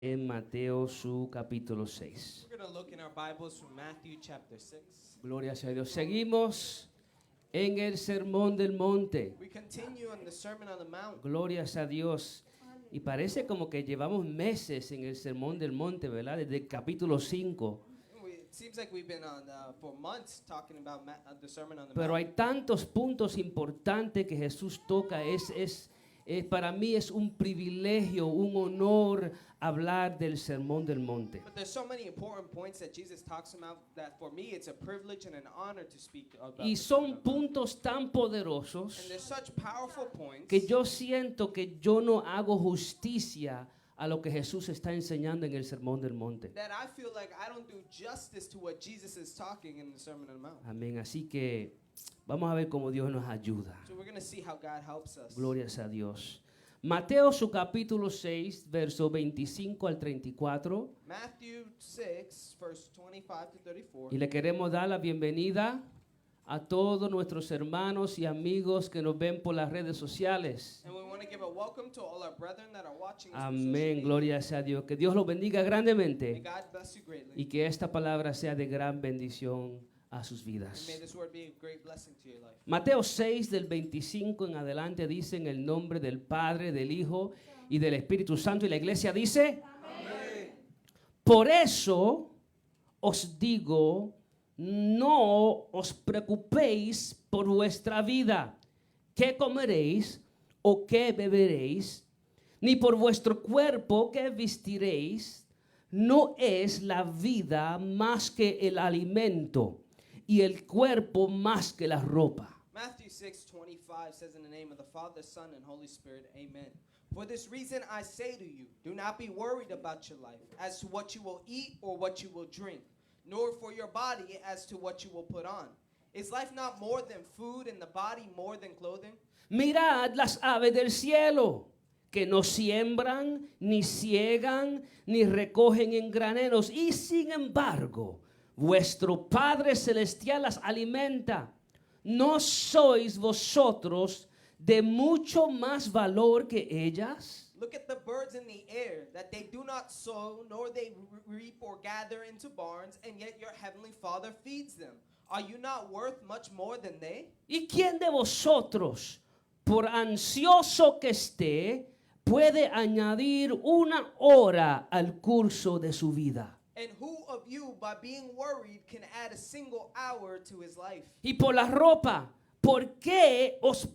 en Mateo su capítulo 6. We're going to look in our Bibles from Matthew chapter 6. Gloria sea a Dios. Seguimos en el Sermón del Monte. We continue on the Sermon on the Mount. Gloria sea a Dios. Y parece como que llevamos meses en el Sermón del Monte, ¿verdad? Desde el capítulo 5. It seems like we've been on for months talking about the Sermon on the Pero hay Mount. tantos puntos importantes que Jesús toca. Para mí es un privilegio, un honor hablar del Sermón del Monte. But there's so many important points that Jesus talks about that for me it's a privilege and an honor to speak about. Y the Sermon son on the Mount. puntos tan poderosos And there's such powerful points que yo siento que yo no hago justicia a lo que Jesús está enseñando en el Sermón del Monte. that I feel like I don't do justice to what Jesus is talking in the Sermon on the Mount. Amén. Así que vamos a ver cómo Dios nos ayuda. So we're going to see how God helps us. Gloria sea a Dios. Mateo su capítulo 6, verso 25 al 34. Matthew 6, verse 25 to 34. Y le queremos dar la bienvenida a todos nuestros hermanos y amigos que nos ven por las redes sociales. And we want to give a welcome to all our brethren that are watching us through social Amén. media. Gloria sea a Dios. Que Dios los bendiga May grandemente God bless you greatly. y que esta palabra sea de gran bendición a sus And vidas. may this word be a great blessing to your life. Mateo 6 del 25 en adelante dice en el nombre del Padre, del Hijo y del Espíritu Santo, y la iglesia dice: por eso os digo, no os preocupéis por vuestra vida, qué comeréis o qué beberéis, ni por vuestro cuerpo, qué vestiréis. No es la vida más que el alimento, y el cuerpo más que la ropa. Matthew 6:25 says, in the name of the Father, Son, and Holy Spirit, amen. For this reason I say to you, do not be worried about your life as to what you will eat or what you will drink, nor for your body as to what you will put on. Is life not more than food and the body more than clothing? Mirad las aves del cielo, que no siembran, ni ciegan, ni recogen en graneros, y sin embargo, vuestro Padre Celestial las alimenta. ¿No sois vosotros de mucho más valor que ellas? Look at the birds in the air, that they do not sow, nor they reap or gather into barns, and yet your heavenly Father feeds them. Are you not worth much more than they? ¿Y quién de vosotros, por ansioso que esté, puede añadir una hora al curso de su vida? And who of you, by being worried, can add a single hour to his life? Y por la ropa, ¿por qué os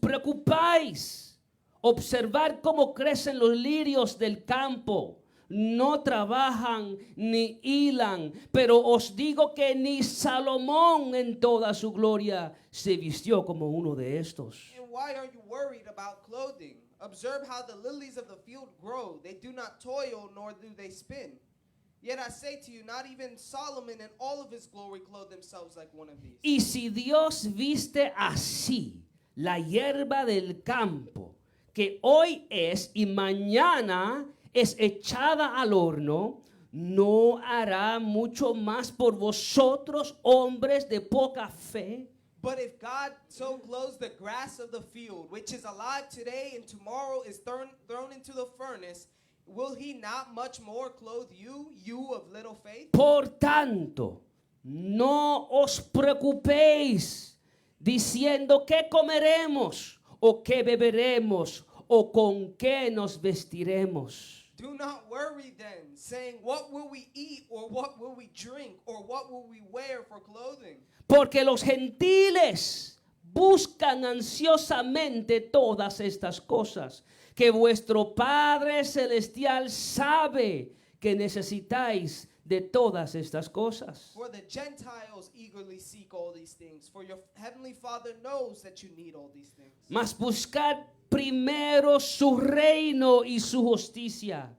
preocupáis? Observad cómo crecen los lirios del campo. No trabajan ni hilan, pero os digo que ni Salomón en toda su gloria se vistió como uno de estos. And why are you worried about clothing? Observe how the lilies of the field grow. They do not toil, nor do they spin. Yet I say to you, not even Solomon in all of his glory clothed himself like one of these. Y si Dios viste así la hierba del campo, que hoy es y mañana es echada al horno, ¿no hará mucho más por vosotros, hombres de poca fe? But if God so clothes the grass of the field, which is alive today and tomorrow is thrown into the furnace, will he not much more clothe you, you of little faith? Por tanto, no os preocupéis diciendo qué comeremos o qué beberemos o con qué nos vestiremos. Do not worry then, saying, what will we eat, or what will we drink, or what will we wear for clothing? Porque los gentiles buscan ansiosamente todas estas cosas, que vuestro Padre Celestial sabe que necesitáis de todas estas cosas. For the Gentiles eagerly seek all these things, for your heavenly Father knows that you need all these things. Mas buscad primero su reino y su justicia,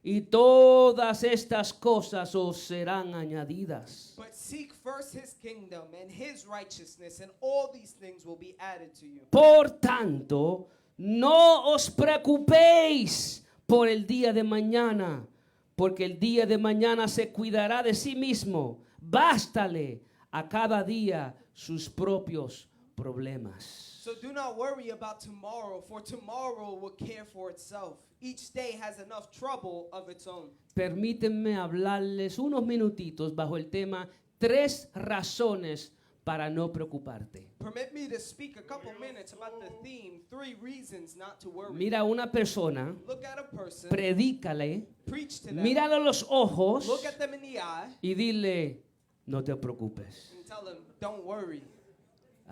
y todas estas cosas os serán añadidas. But seek first his kingdom and his righteousness, and all these things will be added to you. Por tanto, no os preocupéis por el día de mañana, porque el día de mañana se cuidará de sí mismo. Bástale a cada día sus propios problemas. So do not worry about tomorrow, for tomorrow will care for itself. Each day has enough trouble of its own. Permítanme hablarles unos minutitos bajo el tema 3 razones para no preocuparte. Permit me to speak a couple minutes about the theme, 3 reasons not to worry. Mira a una persona, Look at a person, predícale, preach to them, míralo a los ojos look at them in the eye, y dile, no te preocupes. and tell them, don't worry.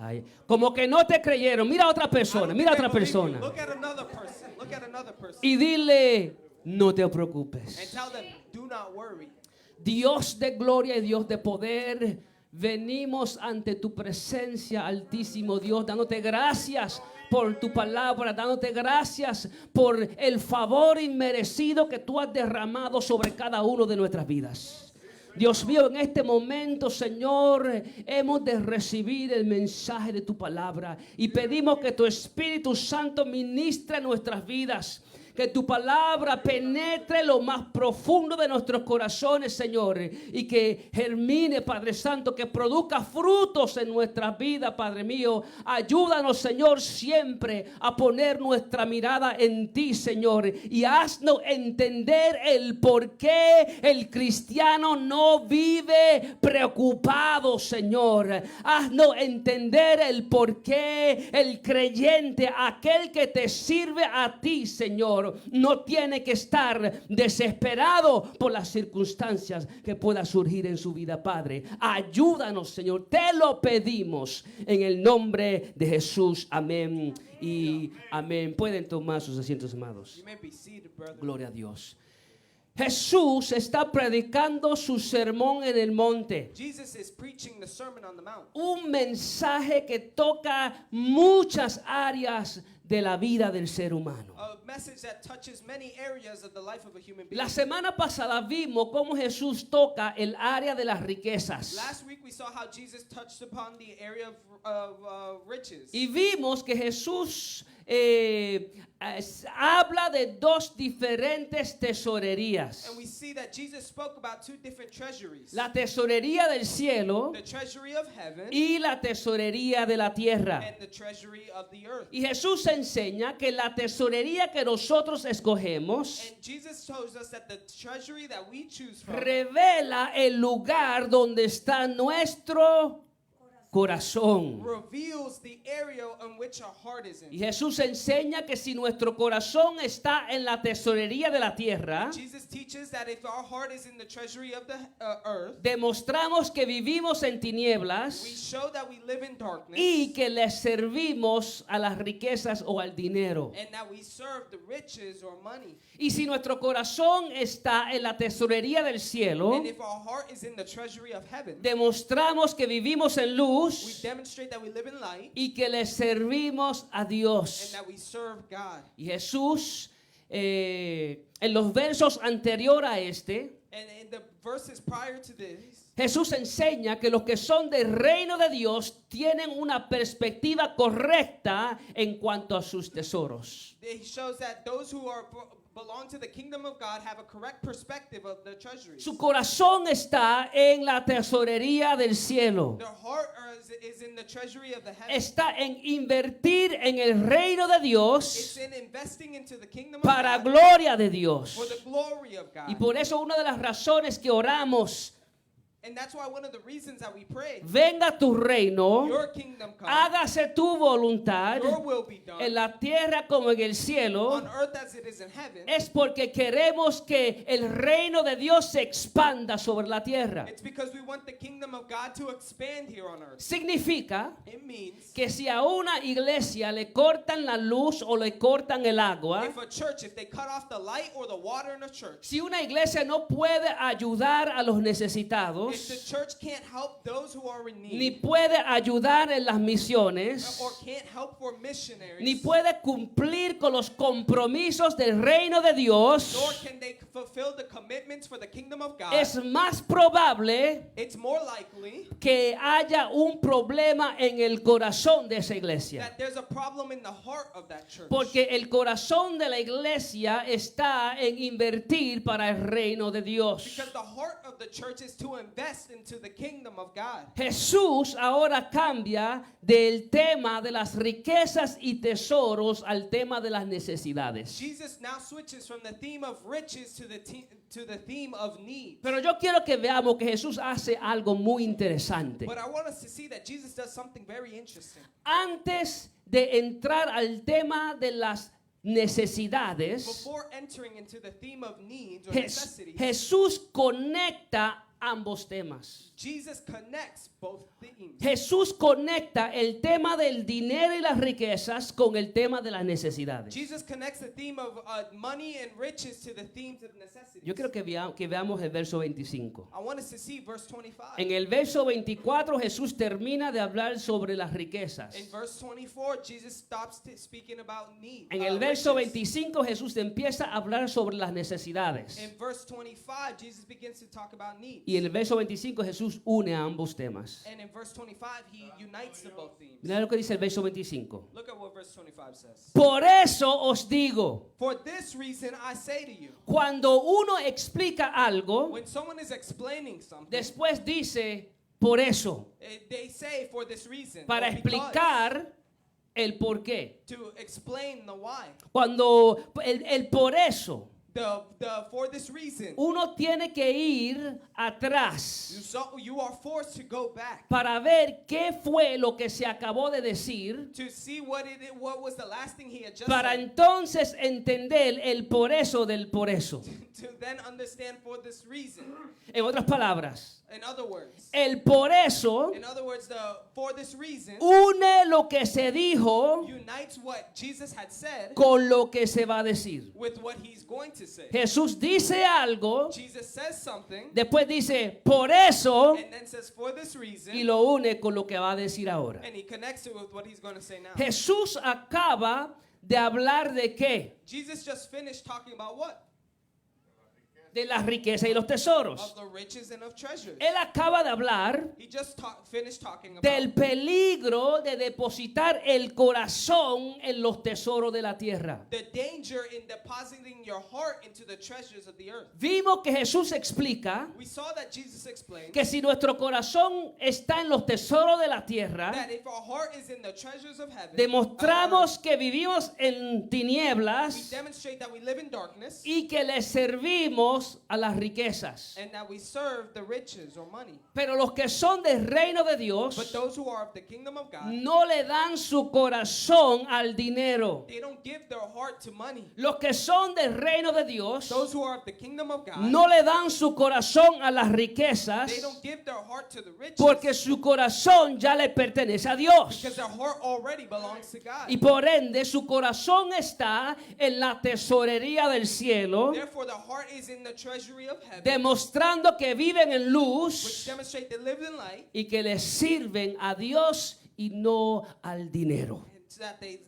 Ay, como que no te creyeron. Mira a otra persona, mira a otra persona. Look at another person, look at another person, Y dile, no te and preocupes. tell them, do not worry. Dios de gloria y Dios de poder, venimos ante tu presencia, altísimo Dios, dándote gracias por tu palabra, dándote gracias por el favor inmerecido que tú has derramado sobre cada uno de nuestras vidas. Dios mío, en este momento, Señor, hemos de recibir el mensaje de tu palabra y pedimos que tu Espíritu Santo ministre nuestras vidas. Que tu palabra penetre lo más profundo de nuestros corazones, Señor, y que germine, Padre Santo, que produzca frutos en nuestras vidas, Padre mío. Ayúdanos, Señor, siempre a poner nuestra mirada en ti, Señor, y haznos entender el por qué el cristiano no vive preocupado, Señor. Haznos entender el por qué el creyente, aquel que te sirve a ti, Señor, no tiene que estar desesperado por las circunstancias que pueda surgir en su vida, Padre. Ayúdanos, Señor, te lo pedimos en el nombre de Jesús. Amén y amén. Pueden tomar sus asientos, amados. You may be seated, brother. Gloria a Dios. Jesús está predicando su sermón en el monte. Jesus is preaching the Sermon on the Mount. Un mensaje que toca muchas áreas de la vida del ser humano. A message that touches many areas of the life of a human being. La semana pasada vimos cómo Jesús toca el área de las riquezas. Last week we saw how Jesus touched upon the area of riches. Y vimos que Jesús habla de 2 diferentes tesorerías. And we see that Jesus spoke about 2 different treasuries. La tesorería del cielo The treasury of heaven y la tesorería de la tierra. and the treasury of the earth. Y Jesús enseña que la tesorería que nosotros escogemos And Jesus shows us that the treasury that we choose from revela el lugar donde está nuestro corazón. reveals the area in which our heart is Y in. Jesús enseña que si nuestro corazón está en la tesorería de la tierra, Jesus teaches that if our heart is in the treasury of the earth, demostramos que vivimos en we tinieblas show that we live in darkness y que le servimos a las riquezas o al dinero. and that we serve the riches or money. Y si nuestro corazón está en la tesorería del cielo, And if our heart is in the treasury of heaven, demostramos que vivimos en we luz demonstrate that we live in light y que le servimos a and Dios. that we serve God. Y Jesús, en los versos anterior a este, And in the verses prior to this, Jesús enseña que los que son del reino de Dios tienen una perspectiva correcta en cuanto a sus tesoros. he shows that those who belong to the kingdom of God have a correct perspective of the treasuries. Su corazón está en la tesorería del cielo. Their heart is in the treasury of the heavens. Está en invertir en el reino de It's Dios in investing into the kingdom of para God gloria de Dios. for the glory of God. Y por eso una de las razones que oramos, And that's why one of the reasons that we pray, venga tu reino, your kingdom come, hágase tu voluntad your will be done en la tierra como en el cielo, on earth as it is in heaven. es porque queremos que el reino de Dios se expanda sobre la tierra. It's because we want the kingdom of God to expand here on earth. Significa It means que si a una iglesia le cortan la luz o le cortan el agua, if a church, if they cut off the light or the water in a church, si una iglesia no puede ayudar a los if the necesitados, church can't help those who are in ni need, puede ayudar en las misiones, or can't help for missionaries, ni puede cumplir con los compromisos del reino de Dios, nor can they fulfill the commitments for the kingdom of God, es más probable it's more likely que haya un problema en el corazón de esa iglesia. that there's a problem in the heart of that church. Porque el corazón de la iglesia está en invertir para el reino de Dios. Because the heart of the church is to invest invest into the kingdom of God. Jesús ahora cambia del tema de las riquezas y tesoros al tema de las necesidades. Jesus now switches from the theme of riches to the theme of need. Pero yo quiero que veamos que Jesús hace algo muy interesante. But I want us to see that Jesus does something very interesting. Antes de entrar al tema de las necesidades, Before entering into the theme of needs or Jes- necessities, Jesús conecta ambos temas. Jesus connects both themes. Jesús conecta el tema del dinero y las riquezas con el tema de las necesidades. Jesus connects the theme of money and riches to the themes of necessities. Yo quiero que veamos el verso 25. I want us to see verse 25. En el verso 24 Jesús termina de hablar sobre las riquezas. In verse 24, Jesus stops speaking about need. En el verso riches. 25 Jesús empieza a hablar sobre las necesidades. In verse 25, Jesus begins to talk about needs. Y en el verso 25 Jesús une a ambos temas. And in verse 25, he unites the both themes. Mira lo que dice el verso 25. Look at what verse 25 says. Por eso os digo, For this reason I say to you, cuando uno explica algo, when someone is explaining something, después dice por eso, they say for this reason, para or because, explicar el por qué. to explain the why. Cuando el por eso, For this reason, uno tiene que ir atrás you are forced to go back para ver qué fue lo que se acabó de decir, to see what was the last thing he had just para said, entonces entender el por eso del por eso. to then understand for this reason. En otras palabras, In other words, el por eso for this reason une lo que se dijo unites what Jesus had said con lo que se va a decir. with what he's going to say. Jesús dice algo, Jesus says something después dice por eso and then says for this reason, y lo une con lo que va a decir ahora. and he connects it with what he's going to say now. Jesús acaba de hablar de qué? Jesus just finished talking about what? De las riquezas y los tesoros. Of the riches and of treasures. Él acaba de hablar He just finished talking about del peligro de depositar el corazón en los tesoros de la tierra. the danger in depositing your heart into the treasures of the earth. Vimos que Jesús explica We saw that Jesus explained que si nuestro corazón está en los tesoros de la tierra, that if our heart is in the treasures of heaven, demostramos que vivimos en we tinieblas demonstrate that we live in darkness y que le servimos a las riquezas. and that we serve the riches or money. Pero los que son del reino de But Dios those who are of the kingdom of God, no le dan su corazón al dinero. they don't give their heart to money. Los que son del reino de Dios Those who are of the kingdom of God, no le dan su corazón a las riquezas they don't give their heart to the riches porque su corazón ya le pertenece a Dios. because their heart already belongs to God. Y por ende su corazón está en la tesorería del cielo, Therefore, the heart is in the treasury of heaven, demostrando que viven en which luz demonstrate they live in light, y que le sirven a Dios y no al dinero. and so that they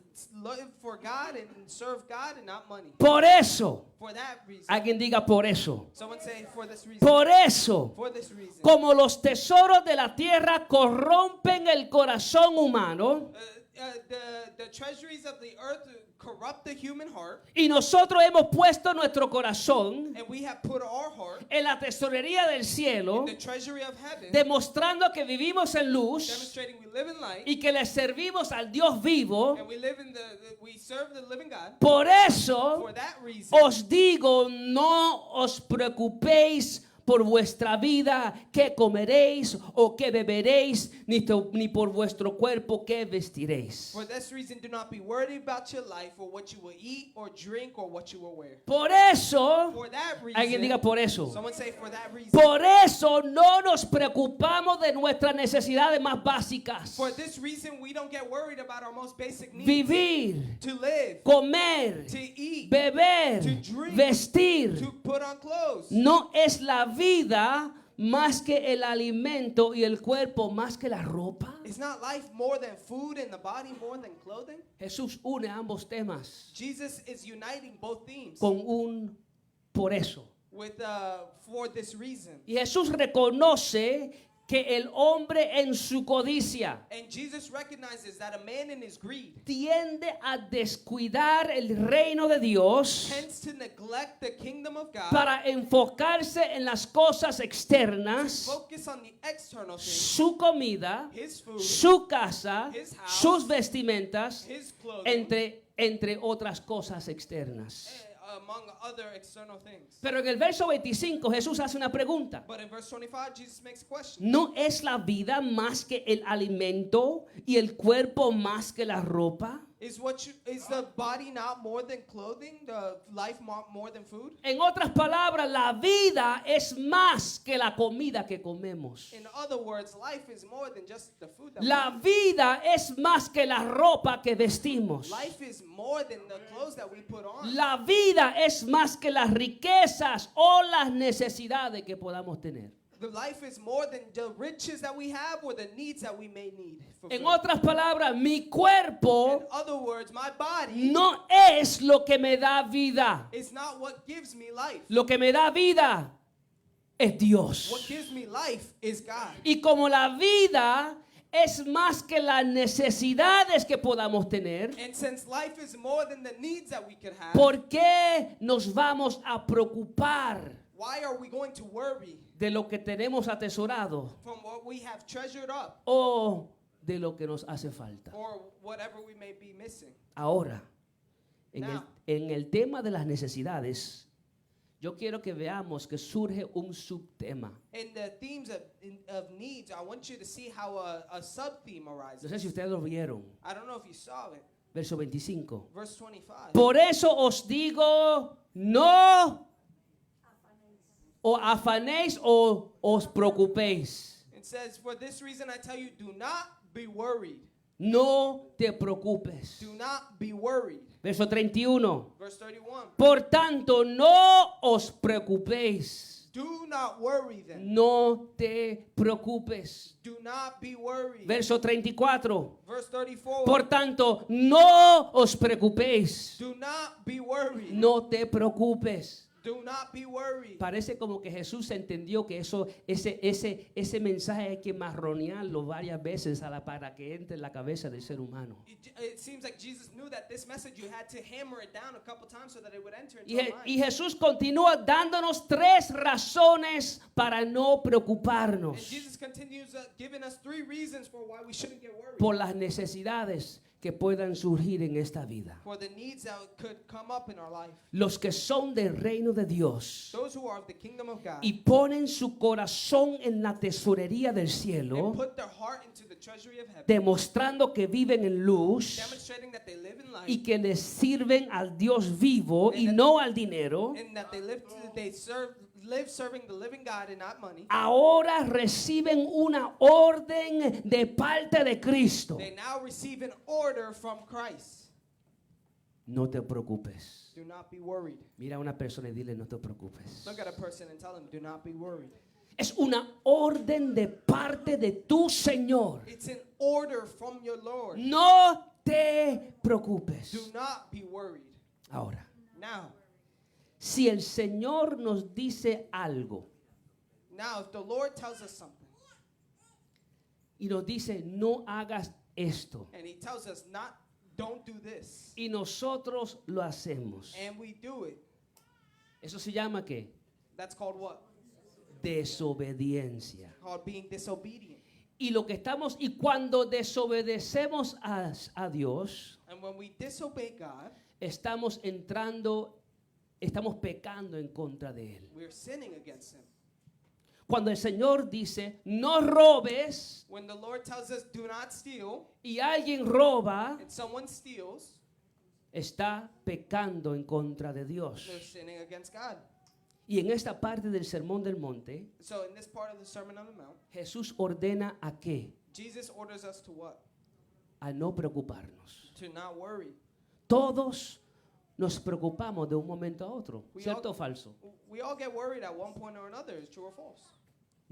live for God and serve God and not money. Por eso, For that reason, alguien diga por eso. someone say for this reason. Por eso, For this reason, como los tesoros de la tierra corrompen el corazón humano, the treasuries of the earth corrupt the human heart, y nosotros hemos puesto nuestro corazón and we have put our heart en la tesorería del in cielo, the treasury of heaven, demostrando que vivimos en luz demonstrating we live in light y que le servimos al Dios vivo. and we live in we serve the living God. Por eso For that reason, os digo, no os preocupéis por vuestra vida, qué comeréis o qué beberéis, ni por vuestro cuerpo, qué vestiréis. for this reason, do not be worried about your life or what you will eat or drink or what you will wear. Por eso, For that alguien diga reason, por eso. someone say for that reason. Por eso no nos preocupamos de nuestras necesidades más básicas. For this reason, we don't get worried about our most basic needs. Vivir, To live, comer, to eat, beber, to drink, vestir. to put on clothes. No es la vida más que el alimento y el cuerpo más que la ropa. Is not life more than food and the body more than clothing? Jesús une ambos temas Jesus is uniting both themes con un por eso. with for this reason. Y Jesús reconoce que el hombre en su codicia And Jesus recognizes that a man in his greed tiende a descuidar el reino de Dios tends to neglect the kingdom of God, para enfocarse en las cosas externas, focus on the external things, su comida, his food, su casa, his house, sus vestimentas, his clothing, entre otras cosas externas. among other external things. Pero en el verso 25 Jesús hace una pregunta. But in verse 25, Jesus makes a question. ¿No es la vida más que el alimento y el cuerpo más que la ropa? Is the body not more than clothing, the life more than food? En otras palabras, la vida es más que la comida que comemos. In other words, life is more than just the food that La we eat. vida es más que la ropa que vestimos. Life is more than the clothes that we put on. La vida es más que las riquezas o las necesidades que podamos tener. The life is more than the riches that we have or the needs that we may need. En otras palabras, mi cuerpo In other words, my body no es lo que me da vida. is not what gives me life. Lo que me da vida es Dios. What gives me life is God. Y como la vida es más que las necesidades que podamos tener, And since life is more than the needs that we could have, ¿por qué nos vamos a preocupar why are we going to worry de lo que tenemos atesorado from what we have treasured up o de lo que nos hace falta? or whatever we may be missing? Ahora, en Now. en el tema de las necesidades, yo quiero que veamos que surge un subtema. In the themes of needs, I want you to see how a sub-theme No arises. sé si ustedes lo vieron. I don't know if you saw it. Verso 25. Verse 25. Por eso os digo, no o afanéis o os preocupéis. It says, for this reason I tell you, do not be worried. No te preocupes. Do not be worried. Verso 31. Verse 31. Por tanto, no os preocupéis. Do not worry then. No te preocupes. Do not be worried. Verso 34. Verse 34. Por tanto, no os preocupéis. Do not be worried. No te preocupes. Do not be worried. Parece como que Jesús entendió que ese mensaje hay que marronearlo varias veces para que entre en la cabeza del ser humano. It seems like Jesus knew that this message you had to hammer it down a couple times so that it would enter into Y, our y minds. Jesús continúa dándonos 3 razones para no And preocuparnos Jesus continues giving us 3 reasons for why we shouldn't get worried. por las necesidades que puedan surgir en esta vida. For the needs that could come up in our life. Los que son del reino de Dios Those who are of the kingdom of God. y ponen su corazón en la tesorería del And cielo, put their heart into the treasury of heaven. demostrando que viven en luz Demonstrating that they live in life. y que les sirven al Dios vivo y no al dinero, And that they live serving the living God and not money. ahora reciben una orden de parte de Cristo. They now receive an order from Christ. No te preocupes. Do not be worried. Mira a una persona y dile, no te preocupes. Look at a person and tell them, do not be worried. Es una orden de parte de tu Señor. It's an order from your Lord. No te preocupes. Do not be worried. Ahora, Now, si el Señor nos dice algo if the Lord tells us something y nos dice, no hagas esto, and He tells us don't do this, y nosotros lo hacemos, and we do it, eso se llama ¿qué? that's called what? Desobediencia. Called being disobedient. Y cuando desobedecemos a Dios, And when we disobey God, estamos pecando en contra de Él. we're sinning against Him. Cuando el Señor dice, no robes, When the Lord tells us do not steal, y alguien roba, and someone steals, está pecando en contra de Dios. they're sinning against God. Y en esta parte del Sermón del Monte, So in this part of the Sermon on the Mount, Jesús ordena a qué? Jesus orders us to what? A no preocuparnos. To not worry. Todos nos preocupamos de un momento a otro, We ¿cierto o all- falso? We all get worried at one point or another. Is true or false?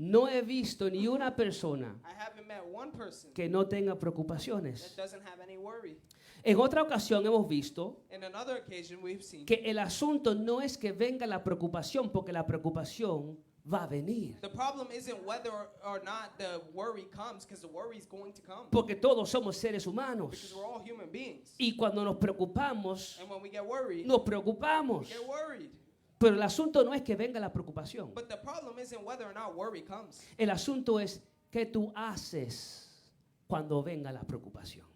No he visto ni una persona I haven't met one person que no tenga preocupaciones. that doesn't have any worry. En otra ocasión hemos visto In another occasion, we've seen que el asunto no es que venga la preocupación, porque la preocupación va a venir. The problem isn't whether or not the worry comes, because the worry is going to come. Porque todos somos seres Because humanos. we're all human beings. Y cuando nos preocupamos, And when we get worried, nos preocupamos. we get worried. Pero el asunto no es que venga la preocupación. But the problem isn't whether or not worry comes. El asunto es qué tú haces cuando venga la preocupación.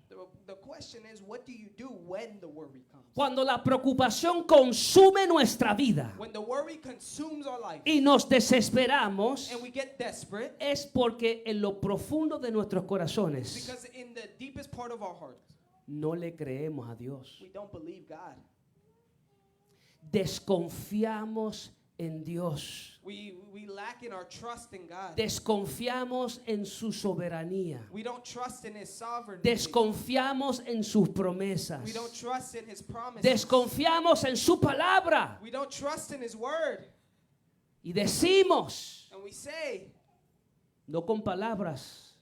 The question is, what do you do when the worry comes? Cuando la preocupación consume nuestra vida When the worry consumes our life y nos desesperamos, and we get desperate, es porque en lo profundo de nuestros corazones because in the deepest part of our heart, no le creemos a Dios. we don't believe God. Desconfiamos en Dios. We lack in our trust in God. Desconfiamos en su soberanía. We don't trust in His sovereignty. Desconfiamos en sus promesas. We don't trust in His promises. Desconfiamos en su palabra. We don't trust in His word. Y decimos, And we say, no con palabras,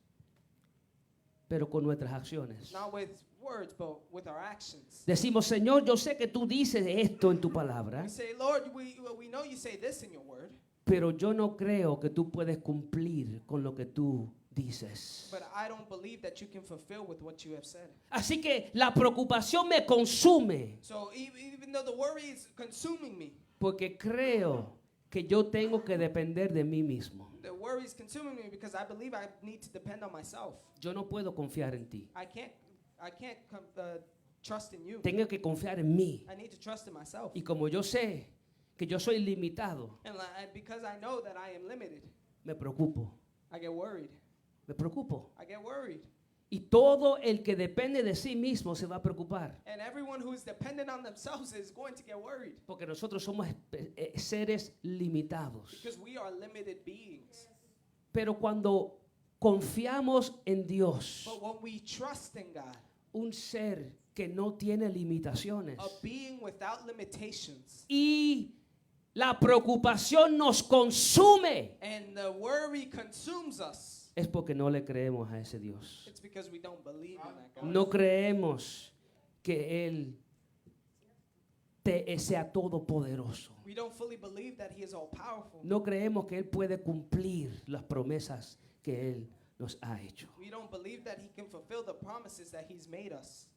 pero con nuestras acciones. not with words, but with our actions. Decimos, Señor, yo sé que tú dices esto en tu palabra, We say, Lord, we know you say this in your word, pero yo no creo que tú puedes cumplir con lo que tú dices. but I don't believe that you can fulfill with what you have said. Así que la preocupación me consume So even though the worry is consuming me, porque creo que yo tengo que depender de mí mismo. the worry is consuming me because I believe I need to depend on myself. Yo no puedo confiar en ti. I can't trust in you. Tengo que confiar en mí. I need to trust in myself. Y como yo sé que yo soy limitado, And because I know that I am limited, me preocupo. I get worried. Me preocupo. I get worried. Y todo el que depende de sí mismo se va a preocupar. And everyone who is dependent on themselves is going to get worried. Porque nosotros somos seres limitados. Because we are limited beings. Pero cuando confiamos en Dios, But when we trust in God, un ser que no tiene limitaciones, a being without limitations, y la preocupación nos consume, and the worry consumes us, es porque no le creemos a ese Dios. it's because we don't believe in that God. No creemos que Él sea todopoderoso. We don't fully believe that He is all powerful. No creemos que Él puede cumplir las promesas que Él nos ha hecho. We don't believe that He can fulfill the promises that He's made us.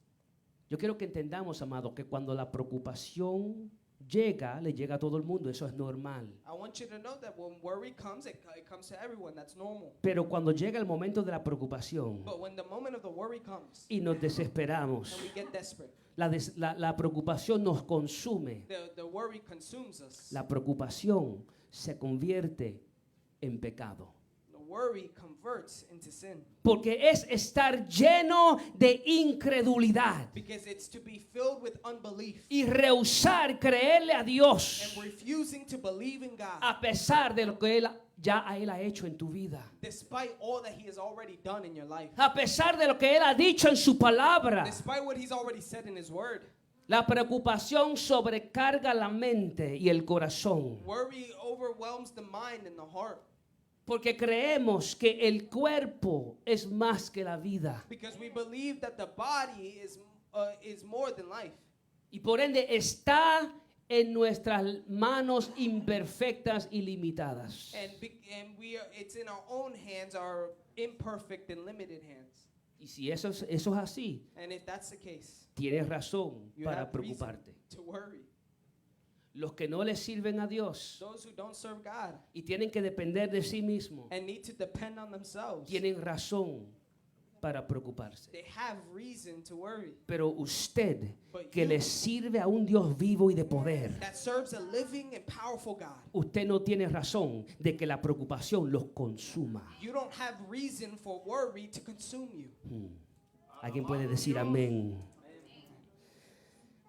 Yo quiero que entendamos, amado, que cuando la preocupación llega, le llega a todo el mundo. Eso es normal. I want you to know that when worry comes, it comes to everyone. That's normal. Pero cuando llega el momento de la preocupación But when the moment of the worry comes y nos desesperamos, and we get desperate, la preocupación nos consume. the worry consumes us. La preocupación se convierte en pecado. The worry converts into sin. Porque es estar lleno de incredulidad Because it's to be filled with unbelief y rehusar creerle a Dios and refusing to believe in God a pesar de lo que Él ha hecho en tu vida. despite all that He has already done in your life. A pesar de lo que Él ha dicho en su palabra. Despite what He's already said in His word. La preocupación sobrecarga la mente y el corazón. Worry overwhelms the mind and the heart. Porque creemos que el cuerpo es más que la vida. Because we believe that the body is more than life. Y por ende está en nuestras manos imperfectas y limitadas. And it's in our own hands, our imperfect and limited hands. Y si eso es así, And if that's the case, tienes razón you para have reason preocuparte. to worry. Los que no le sirven a Dios Those who don't serve God y tienen que depender de sí mismos, and need to depend on themselves, tienen razón para preocuparse. they have reason to worry. Pero usted, But que you, le sirve a un Dios vivo y de poder, that serves a living and powerful God, usted no tiene razón de que la preocupación los consuma. you don't have reason for worry to consume you. ¿Alguien puede decir amén?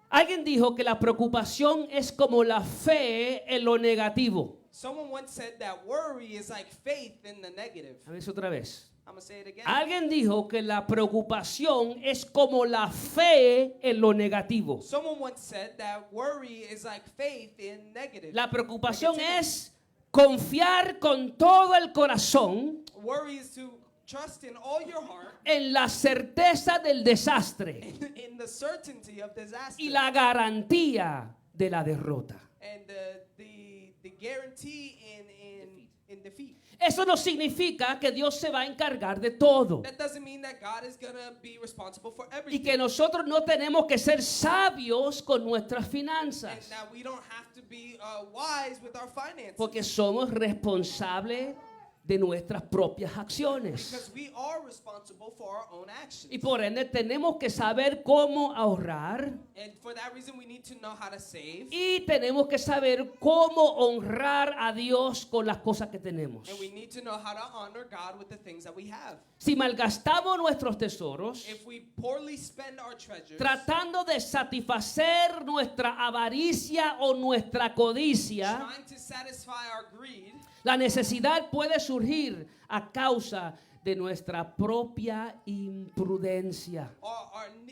Alguien dijo que la preocupación es como la fe en lo negativo. Someone once said that worry is like faith in the negative. A ver otra vez. I'm going to say it again. Alguien dijo que la preocupación es como la fe en lo negativo. Someone once said that worry is like faith in negative. La preocupación es confiar con todo el corazón Worry is to trust in all your heart en la certeza del desastre in the certainty of disaster y la garantía de la derrota. and the guarantee in defeat. Eso no significa que Dios se va a encargar de todo. That doesn't mean that God is going to be responsible for Y everything. que nosotros no tenemos que ser sabios con nuestras And finanzas. that we don't have to be wise with our finances. Porque somos responsables de nuestras propias acciones. Because we are responsible for our own actions. Y por ende tenemos que saber cómo ahorrar. And for that reason, we need to know how to save. Y tenemos que saber cómo honrar a Dios con las cosas que tenemos. And we need to know how to honor God with the things that we have. Si malgastamos nuestros tesoros If we poorly spend our treasures, tratando de satisfacer nuestra avaricia o nuestra codicia, trying to satisfy our greed, la necesidad puede surgir a causa de nuestra propia imprudencia.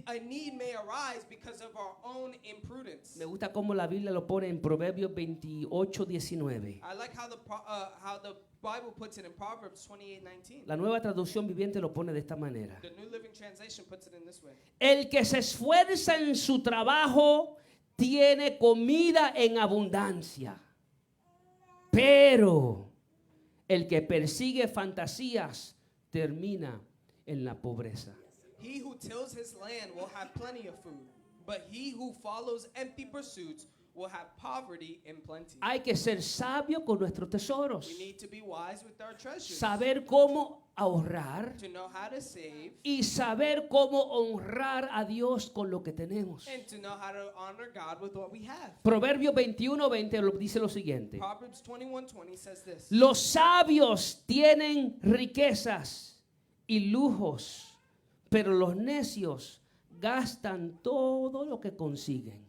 a need may arise because of our own imprudence. Me gusta cómo la Biblia lo pone en Proverbios 28:19. I like how the Bible puts it in Proverbs 28:19. La Nueva Traducción Viviente lo pone de esta manera. The New Living Translation puts it in this way. El que se esfuerza en su trabajo tiene comida en abundancia. Pero el que persigue fantasías termina en la pobreza. He who tills his land will have plenty of food, but he who follows empty pursuits will have poverty in plenty. Hay que ser sabio con nuestros tesoros. We need to be wise with our treasures. Saber cómo ahorrar To know how to save y saber cómo honrar a Dios con lo que tenemos. and to know how to honor God with what we have. Proverbios 21:20 dice lo siguiente. Proverbs 21:20 says this. Los sabios tienen riquezas y lujos, pero los necios gastan todo lo que consiguen.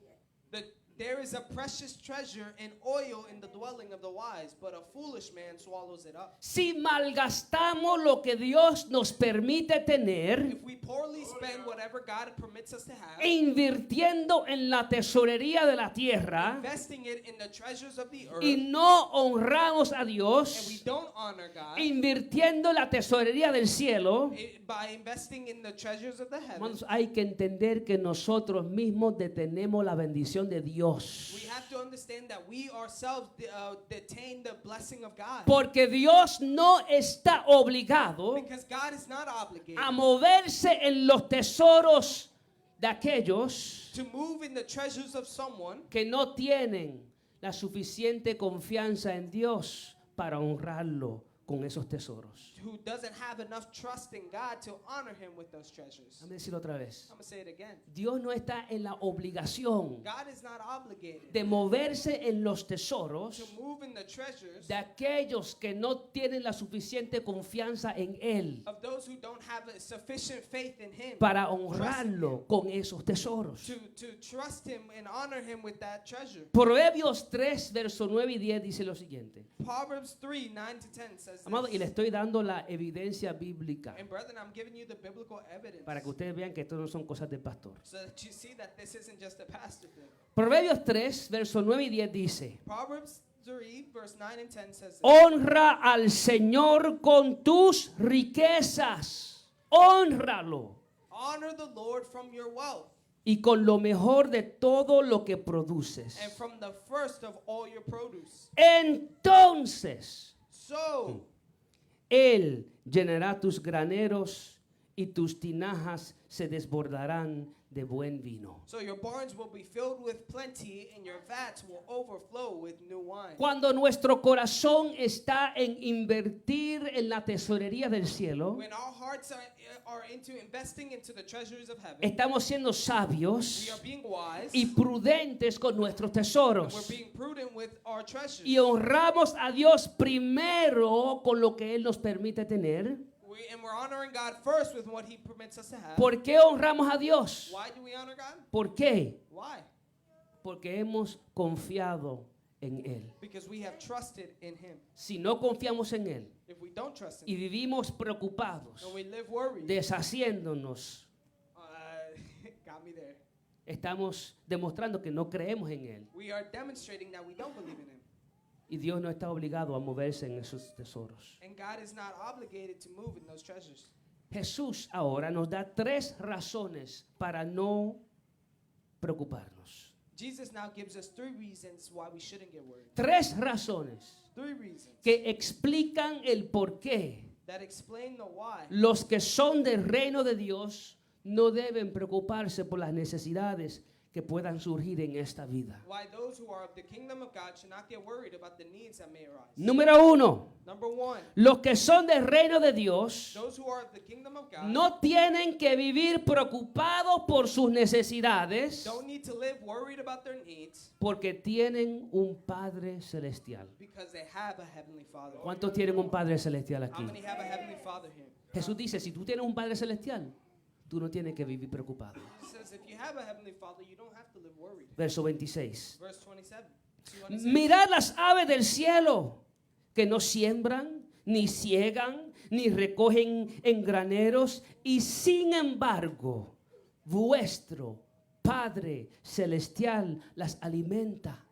There is a precious treasure and oil in the dwelling of the wise, but a foolish man swallows it up. Si malgastamos lo que Dios nos permite tener, If we poorly spend whatever God permits us to have, invirtiendo en la tesorería de la tierra, investing it in the treasures of the earth, y no honramos a and we Dios, don't honor God invirtiendo en la tesorería del cielo, by investing in the treasures of the heavens, hermanos, hay que entender que nosotros mismos detenemos la bendición de Dios. we have to understand that we ourselves detain the blessing of God. Porque Dios no está obligado Because God is not obligated a moverse en los tesoros de aquellos to move in the treasures of someone que no tienen la suficiente confianza en Dios para honrarlo con esos tesoros. who doesn't have enough trust in God to honor him with those treasures. Déjame decirlo otra vez. I'm going to say it again. Dios no está en la obligación God is not obligated de moverse en los to tesoros move in the treasures de aquellos que no tienen la suficiente confianza en Él of those who don't have a sufficient faith in him para honrarlo con esos tesoros. to trust him and honor him with that treasure. Proverbios 3, verso 9 y 10 dice lo siguiente. Proverbs 3, 9 to 10 says Amado, y le this. estoy dando la evidencia bíblica And brethren, I'm giving you the biblical evidence para que ustedes vean que esto no son cosas del pastor. so that you see that this isn't just a pastor thing. Proverbios 3, verso 9 y 10 dice: Proverbs 3, verse 9 and 10 says this. honra al Señor con tus riquezas, honralo, Honor the Lord from your wealth y con lo mejor de todo lo que produces. and from the first of all your produce. Entonces So Él llenará tus graneros y tus tinajas se desbordarán de buen vino. So your barns will be filled with plenty, and your vats will overflow with new wine. Cuando nuestro corazón está en invertir en la tesorería del cielo, When our hearts are into investing into the treasures of heaven, estamos siendo we sabios are being wise, y prudentes con nuestros and we're tesoros. being prudent with our treasures. Y honramos a Dios primero con lo que Él nos permite tener. And we're honoring God first with what He permits us to have. ¿Por qué honramos a Dios? Why do we honor God? ¿Por qué? Why? Porque hemos confiado en Él. Because we have trusted in Him. Si no confiamos en Él If we don't trust y Him, vivimos preocupados, and we live worried, deshaciéndonos, got me there. estamos demostrando que no creemos en Él. We are demonstrating that we don't believe in Him. Y Dios no está obligado a moverse en esos tesoros. And God is not obligated to move in those treasures. Jesús ahora nos da 3 razones para no preocuparnos. Jesus now gives us 3 reasons why we shouldn't get worried. 3 razones Three reasons que explican el por qué that explain the why. los que son del reino de Dios no deben preocuparse por las necesidades que puedan surgir en esta vida. Why those who are of the kingdom of God should not get worried about the needs that may arise. Número 1, Number one, los que son del reino de Dios those who are of the kingdom of God no tienen que vivir preocupados por sus necesidades don't need to live worried about their needs porque tienen un Padre celestial. because they have a heavenly Father. ¿Cuántos tienen un Padre celestial How aquí? many have a heavenly Father here? Jesús dice, si tú tienes un Padre celestial, tú no tienes que vivir preocupado. He says if you have a heavenly Father, you don't have to live worried. Verso 26. Verse 27. See what it says? Mirad las aves del cielo, que no siembran, ni ciegan, ni recogen en graneros, y sin embargo, vuestro Padre celestial las alimenta.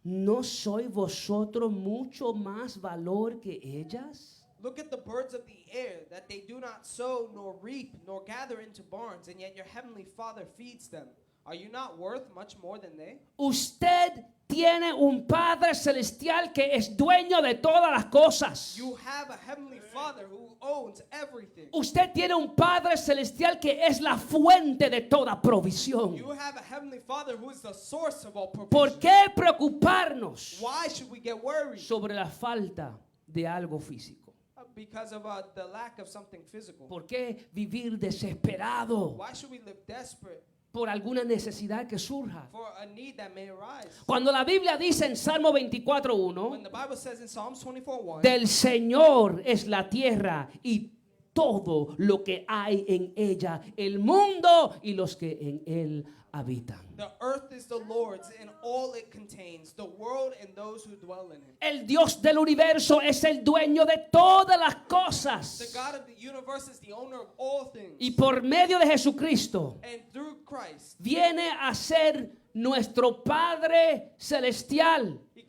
¿No sois vosotros mucho más valor que ellas? Look at the birds of the air, that they do not sow, nor reap, nor gather into barns, and yet your heavenly Father feeds them. Are you not worth much more than they? Usted tiene un Padre celestial que es dueño de todas las cosas. You have a heavenly Father who owns everything. Usted tiene un Padre celestial que es la fuente de toda provisión. You have a heavenly Father who is the source of all ¿Por provision. qué preocuparnos Why should we get worried? sobre la falta de algo físico? Because of the lack of something physical. ¿Por qué vivir desesperado Why should we live desperate por alguna necesidad que surja? for a need that may arise? Cuando la Biblia dice en Salmo 24:1, When the Bible says in Psalms 24:1, del Señor es la tierra y todo lo que hay en ella, el mundo y los que en él habitan. the earth is the Lord's and all it contains, the world and those who dwell in it. El Dios del universo es el dueño de todas las The cosas. God of the universe is the owner of all things. Y por medio de Jesucristo And through Christ, viene a ser nuestro Padre celestial he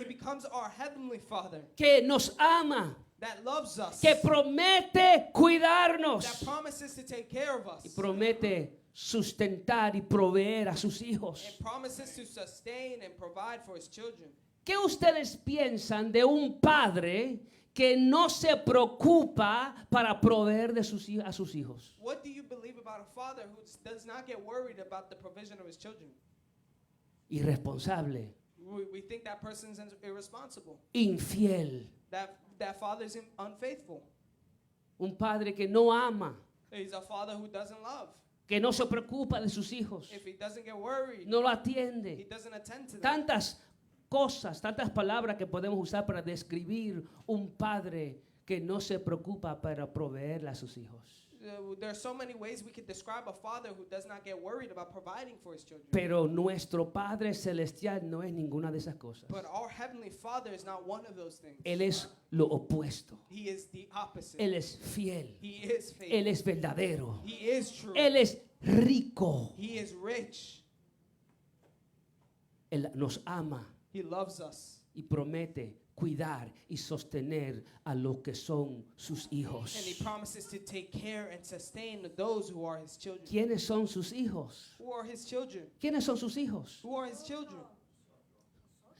becomes our heavenly Father que nos ama, that loves us, que promete cuidarnos that promises to take care of us, y promete sustentar y proveer a sus hijos. and promises to sustain and provide for his children. ¿Qué ustedes piensan de un padre que no se preocupa para proveer de a sus hijos? What do you believe about a father who does not get worried about the provision of his children? Irresponsable, We think that person's irresponsible. infiel, That father is unfaithful. un padre que no ama, He's a father who doesn't love. que no se preocupa de sus hijos, If he doesn't get worried, no lo he atiende. doesn't attend to them. Tantas cosas, tantas palabras que podemos usar para describir un padre que no se preocupa para proveerle a sus hijos. There are so many ways we could describe a father who does not get worried about providing for his children. Pero nuestro Padre Celestial no es ninguna de esas cosas. But our heavenly Father is not one of those things. Él es lo opuesto. He is the opposite. Él es fiel. He is faithful. Él es verdadero. He is true. Él es rico. He is rich. Él nos ama He loves us. y promete cuidar y sostener a los que son sus hijos. And he promises to take care and sustain those who are his children. ¿Quiénes son sus hijos? Who are his children? ¿Quiénes son sus hijos? Who are his children?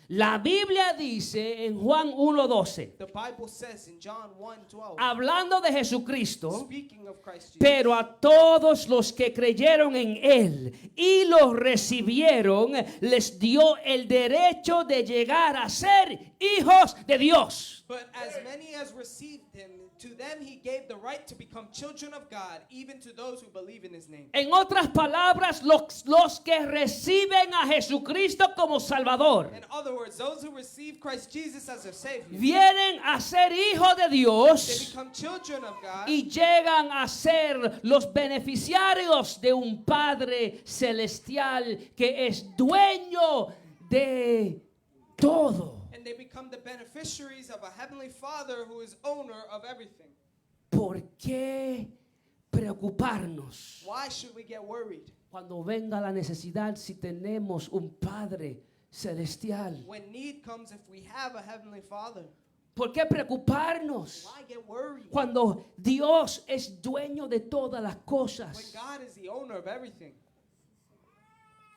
La Biblia dice en Juan 1:12, The Bible says in John 1:12, hablando de Jesucristo, speaking of Christ Jesus, pero a todos los que creyeron en Él y los recibieron, les dio el derecho de llegar a ser hijos de Dios. but as many as received him, to them he gave the right to become children of God, even to those who believe in his name. En otras palabras, los que reciben a Jesucristo como Salvador In other words, those who receive Christ Jesus as their Savior, vienen a ser hijos de they Dios become children of God, y llegan a ser los beneficiarios de un Padre celestial que es dueño de todo. and they become the beneficiaries of a heavenly Father who is owner of everything. ¿Por qué preocuparnos Why should we get worried? cuando venga la necesidad si tenemos un Padre celestial? When need comes, if we have a heavenly Father, ¿Por qué preocuparnos why get worried? cuando Dios es dueño de todas las When cosas? God is the owner of everything.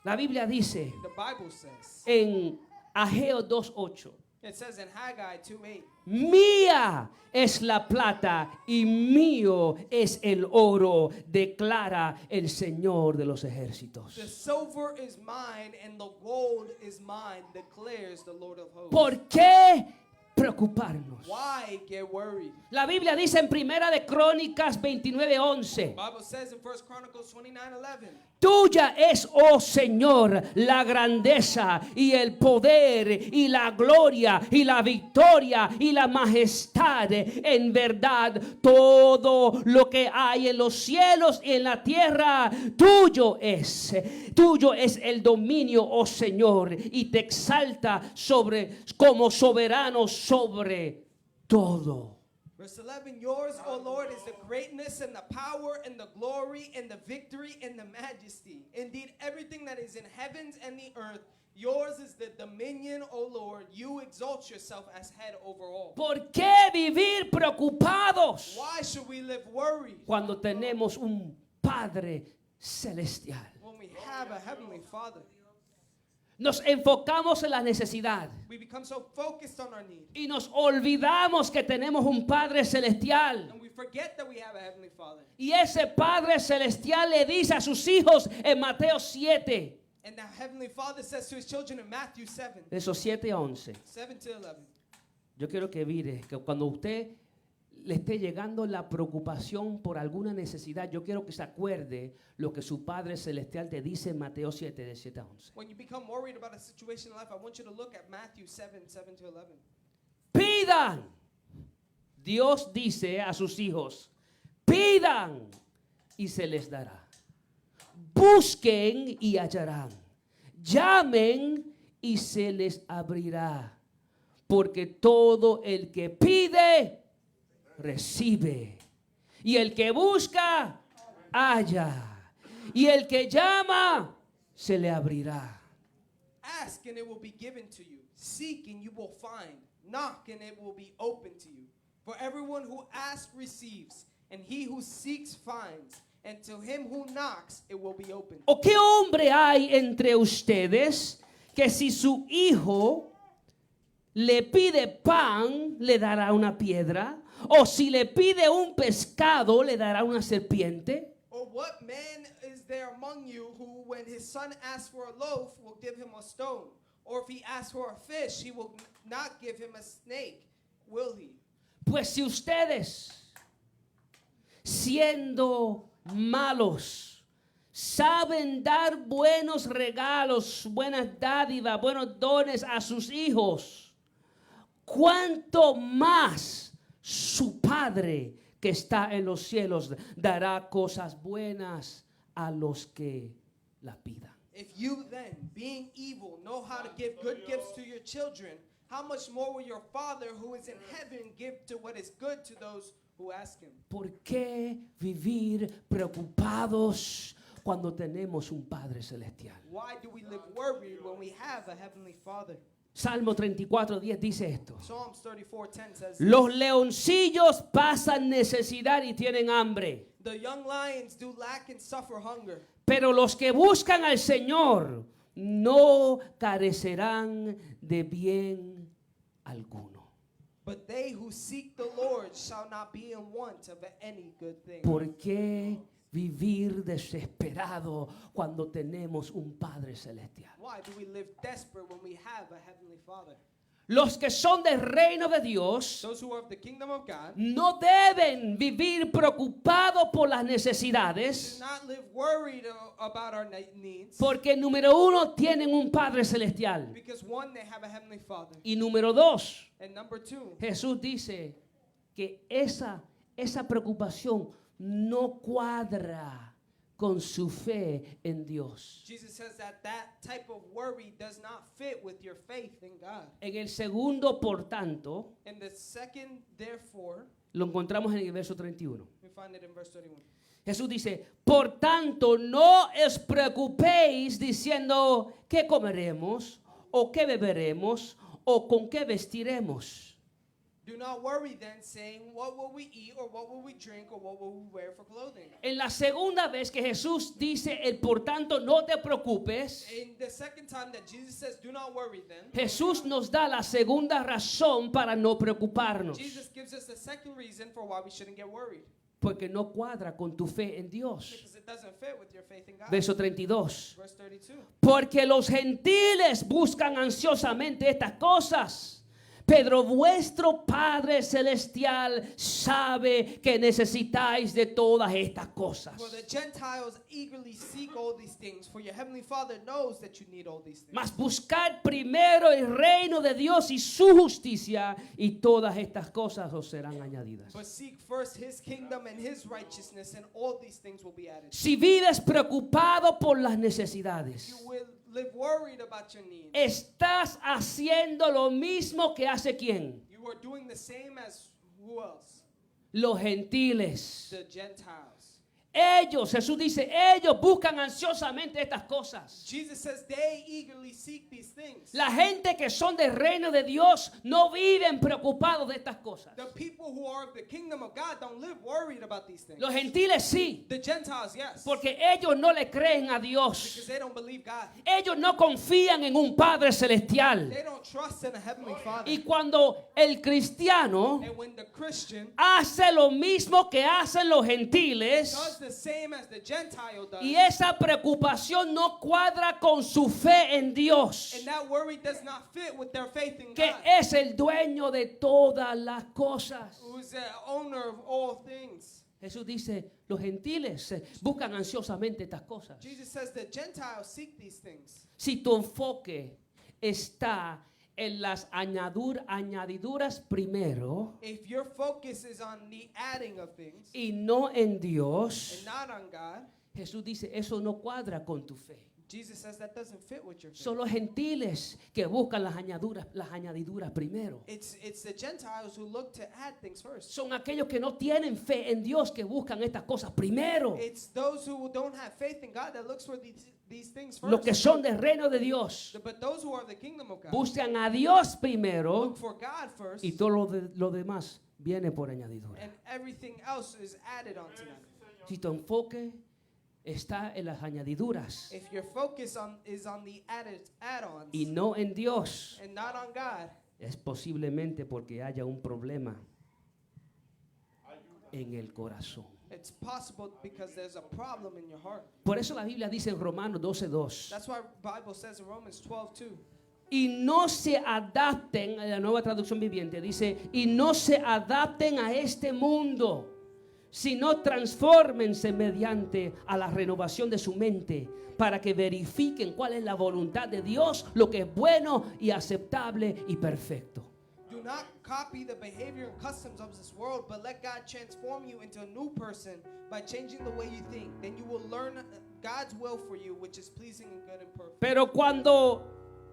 La Biblia dice The Bible says en Ageo 2:8, It says in Haggai 2:8, Mía es la plata y mío es el oro, declara el Señor de los ejércitos. the silver is mine and the gold is mine, declares the Lord of hosts. ¿Por qué preocuparnos? Why get worried? La Biblia dice en Primera de Crónicas 29:11. Bible says in 1 Chronicles 29:11, Tuya es, oh Señor, la grandeza y el poder y la gloria y la victoria y la majestad. En verdad, todo lo que hay en los cielos y en la tierra, tuyo es. Tuyo es el dominio, oh Señor, y te exalta como soberano sobre todo. Verse 11, yours, O Lord, is the greatness and the power and the glory and the victory and the majesty. Indeed, everything that is in heavens and the earth, yours is the dominion, O Lord. You exalt yourself as head over all. ¿Por qué vivir preocupados Why should we live worried cuando tenemos un Padre celestial? when we have a heavenly Father? Nos enfocamos en la necesidad We become so focused on our need, y nos olvidamos que tenemos un Padre celestial. and we forget that we have a heavenly Father. Y ese Padre celestial le dice a sus hijos en Mateo 7, And the heavenly Father says to his children in Matthew 7, versos 7 a 11. 7 to 11. Yo quiero que mire que cuando usted le esté llegando la preocupación por alguna necesidad, yo quiero que se acuerde lo que su Padre celestial te dice en Mateo 7, de 7 a 11. When you become worried about a situation in life, I want you to look at Matthew 7, 7 to 11. Pidan. Dios dice a sus hijos, pidan y se les dará. Busquen y hallarán. Llamen y se les abrirá. Porque todo el que pide, recibe. Y el que busca, halla. Y el que llama, se le abrirá. Ask and it will be given to you. Seek and you will find. Knock and it will be open to you. For everyone who asks receives, and he who seeks finds, and to him who knocks it will be open. ¿O qué hombre hay entre ustedes que si su hijo le pide pan, le dará una piedra? ¿O si le pide un pescado, le dará una serpiente? Or what man is there among you who, when his son asks for a loaf, will give him a stone? Or if he asks for a fish, he will not give him a snake, will he? Pues si ustedes, siendo malos, saben dar buenos regalos, buenas dádivas, buenos dones a sus hijos, ¿cuánto más su Padre que está en los cielos dará cosas buenas a los que la pidan? If you then, being evil, know how to give good gifts to your children, how much more will your Father who is in heaven give to what is good to those who ask him? ¿Por qué vivir preocupados cuando tenemos un Padre celestial? Why do we live worried when we have a heavenly Father? Salmo 34:10 dice esto. Psalms 34:10 says, Los leoncillos pasan necesidad y tienen hambre, the young lions do lack and suffer hunger, pero los que buscan al Señor no carecerán de bien alguno. but they who seek the Lord shall not be in want of any good thing. ¿Por qué vivir desesperado cuando tenemos un Padre celestial? Why do we live desperate when we have a heavenly Father? Los que son del reino de Dios Those who are of the kingdom of God no deben vivir preocupados por las do necesidades, not live worried about our needs, porque número uno tienen un Padre celestial because one, they have a heavenly Father, y número dos, and number two, Jesús dice que esa preocupación no cuadra con su fe en Dios. Jesus says that type of worry does not fit with your faith in God. En el segundo, por tanto, And the second, therefore, lo encontramos en el verso 31. we find it in verse 31. Jesús dice, por tanto, no os preocupéis diciendo qué comeremos, o qué beberemos, o con qué vestiremos. Do not worry then, saying, what will we eat, or what will we drink, or what will we wear for clothing? En la segunda vez que Jesús dice, por tanto, no te preocupes, In the second time that Jesus says, do not worry then, Jesús nos da la segunda razón para no preocuparnos. Jesus gives us a second reason for why we shouldn't get worried. Porque no cuadra con tu fe en Dios. Because it doesn't fit with your faith in God. Verso 32. Verse 32. Porque los gentiles buscan ansiosamente estas cosas. Pero vuestro Padre Celestial sabe que necesitáis de todas estas cosas. For the Gentiles eagerly seek all these things, for your heavenly Father knows that you need all these things. Mas buscad primero el reino de Dios y su justicia, y todas estas cosas os serán añadidas. But seek first his kingdom and his righteousness, and all these things will be added. Si vives preocupado por las necesidades, You will live worried about your needs. estás haciendo lo mismo que hace quién? You are doing the same as who else? Los gentiles. The Gentiles. Ellos, Jesús dice, ellos buscan ansiosamente estas cosas. Jesus says they eagerly seek these things. La gente que son del reino de Dios no viven preocupados de estas cosas. The people who are of the kingdom of God don't live worried about these things. Los gentiles sí, The Gentiles, yes. porque ellos no le creen a Dios. Because they don't believe God. Ellos no confían en un Padre celestial. They don't trust in a heavenly Father. Y cuando el cristiano And when the Christian hace lo mismo que hacen los gentiles, does the same as the Gentile does, y esa preocupación no cuadra con su fe en Dios, and that worry does not fit with their faith in que God, es el dueño de todas las cosas. who is the owner of all things. Jesús dice, los gentiles buscan ansiosamente estas cosas. Jesus says the Gentiles seek these things. Si tu enfoque está en las añadiduras primero If your focus is on the adding of things y no en Dios, and not on God, Jesús dice, eso no cuadra con tu fe. Jesus says that doesn't fit with your faith. Son los gentiles que buscan las añadiduras primero. It's the Gentiles who look to add things first. Son aquellos que no tienen fe en Dios que buscan estas cosas primero. It's those who don't have faith in God that looks for these things first. Los que son del reino de Dios But those who are of the kingdom of God buscan a Dios primero look for God first, y todo lo demás viene por añadidura. and everything else is added onto them. Si tu enfoque está en las añadiduras If your focus is on the add-ons y no en Dios, and not on God, es posiblemente porque haya un problema en el corazón. it's possible because there's a problem in your heart. Por eso la Biblia dice en Romanos 12:2, That's why the Bible says in Romans 12:2, y no se adapten, en la Nueva Traducción Viviente dice, y no se adapten a este mundo, sino transfórmense mediante a la renovación de su mente, para que verifiquen cuál es la voluntad de Dios, lo que es bueno y aceptable y perfecto. do not copy the behavior and customs of this world, but let God transform you into a new person by changing the way you think. Then you will learn God's will for you, which is pleasing and good and perfect. Pero cuando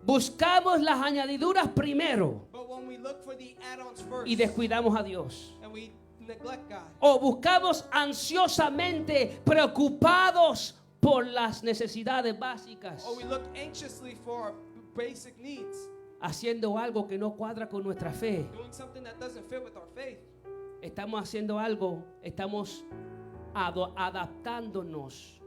buscamos las añadiduras primero But when we look for the add-ons first y descuidamos a Dios, and we neglect God, o buscamos ansiosamente preocupados por las necesidades básicas, or we look anxiously for basic needs, haciendo algo que no cuadra con nuestra fe, doing something that doesn't fit with our faith, estamos haciendo algo, estamos adaptándonos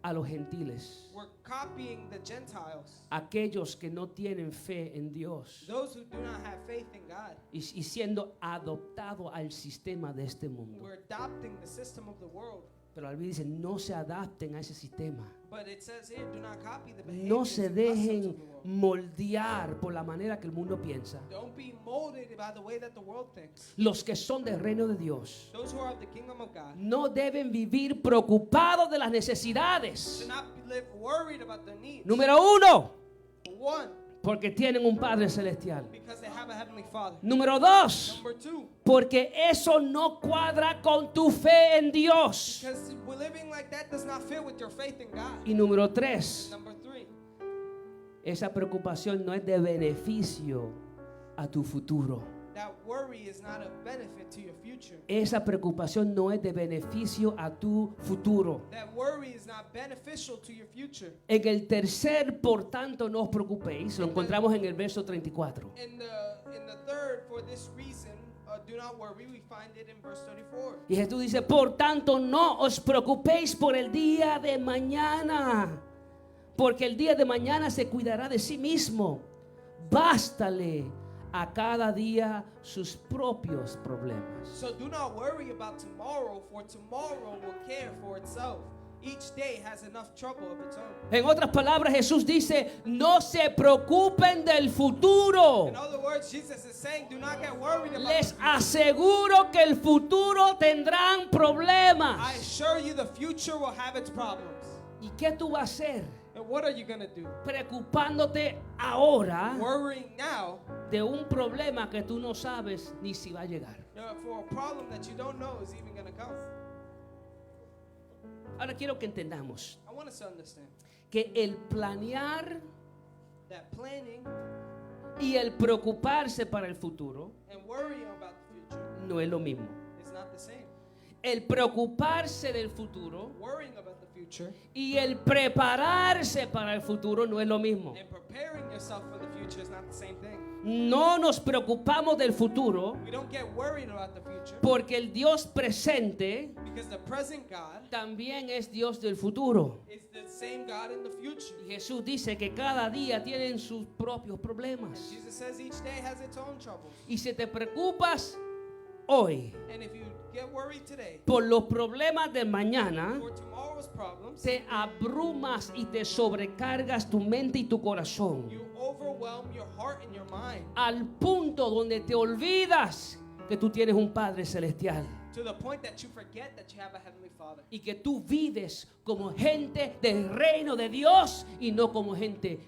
a los gentiles, we're copying the Gentiles, aquellos que no tienen fe en Dios, those who do not have faith in God. y siendo adoptados al sistema de este mundo. We're adopting the system of the world. Pero la Biblia dice, no se adapten a ese sistema. But it says here, do not copy the behaviors No se and customs dejen of the world. moldear por la manera que el mundo piensa. Don't be molded by the way that the world thinks. Los que son del reino de Dios Those who are of the kingdom of God no deben vivir preocupados de las necesidades. should not live worried about their needs. Número 1, One, porque tienen un Padre celestial. because they have a heavenly Father. Número 2, Number two, porque eso no cuadra con tu fe en Dios. because we're living like that does not fit with your faith in God. Y número 3, Number three, esa preocupación no es de beneficio a tu futuro. that worry is not a benefit to your future. Esa preocupación no es de beneficio a tu futuro. That worry is not beneficial to your future. En el tercer, por tanto, no os preocupéis, lo encontramos en el verso 34. In the third, for this reason, do not worry, we find it in verse 34. Y Jesús dice, por tanto no os preocupéis por el día de mañana, porque el día de mañana se cuidará de sí mismo. Bástale a cada día sus propios problemas. So do not worry about tomorrow, for tomorrow will care for itself. Each day has enough trouble of its own. En otras palabras, Jesús dice, no se preocupen del futuro. In other words, Jesus is saying, do not get worried about Les the future. aseguro que el futuro tendrán I problemas. assure you the future will have its problems. ¿Y qué tú vas a hacer? And what are you going to do? Preocupándote ahora Worrying now de un problema que tú no sabes ni si va a llegar. for a problem that you don't know is even going to come. Ahora quiero que entendamos I want us to understand que el planear that planning y el preocuparse para el futuro and worrying about the future no es lo mismo. is not the same. El preocuparse del futuro Worrying about the future y el prepararse para el futuro no es lo mismo. and preparing yourself for the future is not the same thing. No nos preocupamos del futuro We don't get worried about the future porque el Dios presente because the present God también es Dios del futuro. is the same God in the future. Y Jesús dice que cada día tienen sus propios problemas. Jesus says each day has its own troubles. Y si te preocupas hoy And if you get worried today por los problemas de mañana, for tomorrow's problems, te abrumas y te sobrecargas tu mente y tu corazón you overwhelm your heart and your mind al punto donde te olvidas que tú tienes un Padre celestial to the point that you forget that you have a heavenly Father. y que tú vives como gente del reino de Dios y no como gente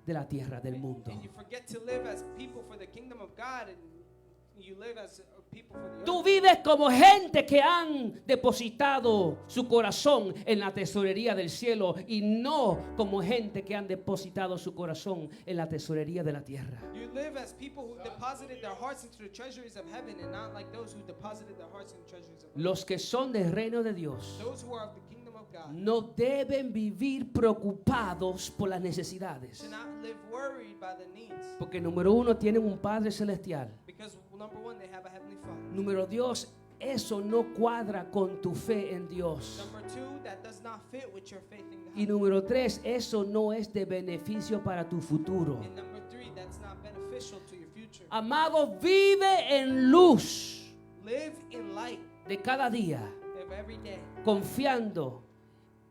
de la tierra, del mundo. And you forget to live as people for the kingdom of God, and you live as people for the Tú earth. vives como gente que han depositado su corazón en la tesorería del cielo y no como gente que han depositado su corazón en la tesorería de la tierra. You live as people who deposited their hearts into the treasuries of heaven, and not like those who deposited their hearts in the treasuries of earth. Los que son del reino de Dios Those who are of the kingdom of God no deben vivir preocupados por las necesidades. should not live worried by the needs, Porque número uno, tienen un Padre celestial. because number one, they have a heavenly Father. Número dos, eso no cuadra con tu fe en Dios. Number two, that does not fit with your faith in God. Y número tres, eso no es de beneficio para tu futuro. And number three, that's not beneficial to your future. Amado, vive en luz Live in light de cada día, of every day, confiando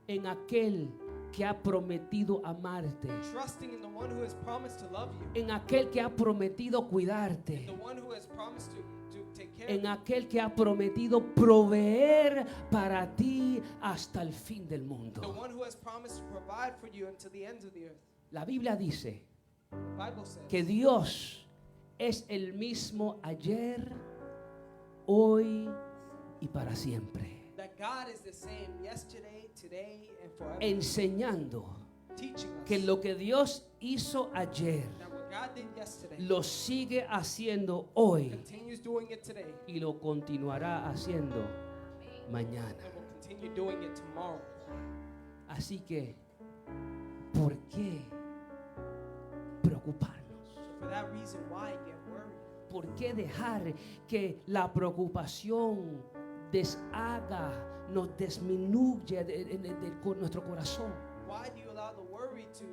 en aquel que ha prometido amarte, trusting in the one who has promised to love you, en aquel que ha prometido cuidarte, the one who has promised to take care en of aquel que ha prometido proveer para ti hasta el fin del you, the mundo. one who has promised to provide for you until the ends of the earth. La Biblia dice The Bible says que Dios es el mismo ayer, hoy y para siempre, that God is the same yesterday, today, and forever, enseñando teaching us que lo que Dios hizo ayer that what God did yesterday lo sigue haciendo hoy continues doing it today y lo continuará haciendo mañana. and will continue doing it tomorrow. Así que, ¿por qué preocuparnos? So for that reason, why get worried? ¿Por qué dejar que la preocupación deshaga, nos disminuya de nuestro corazón? Why do you allow the worry to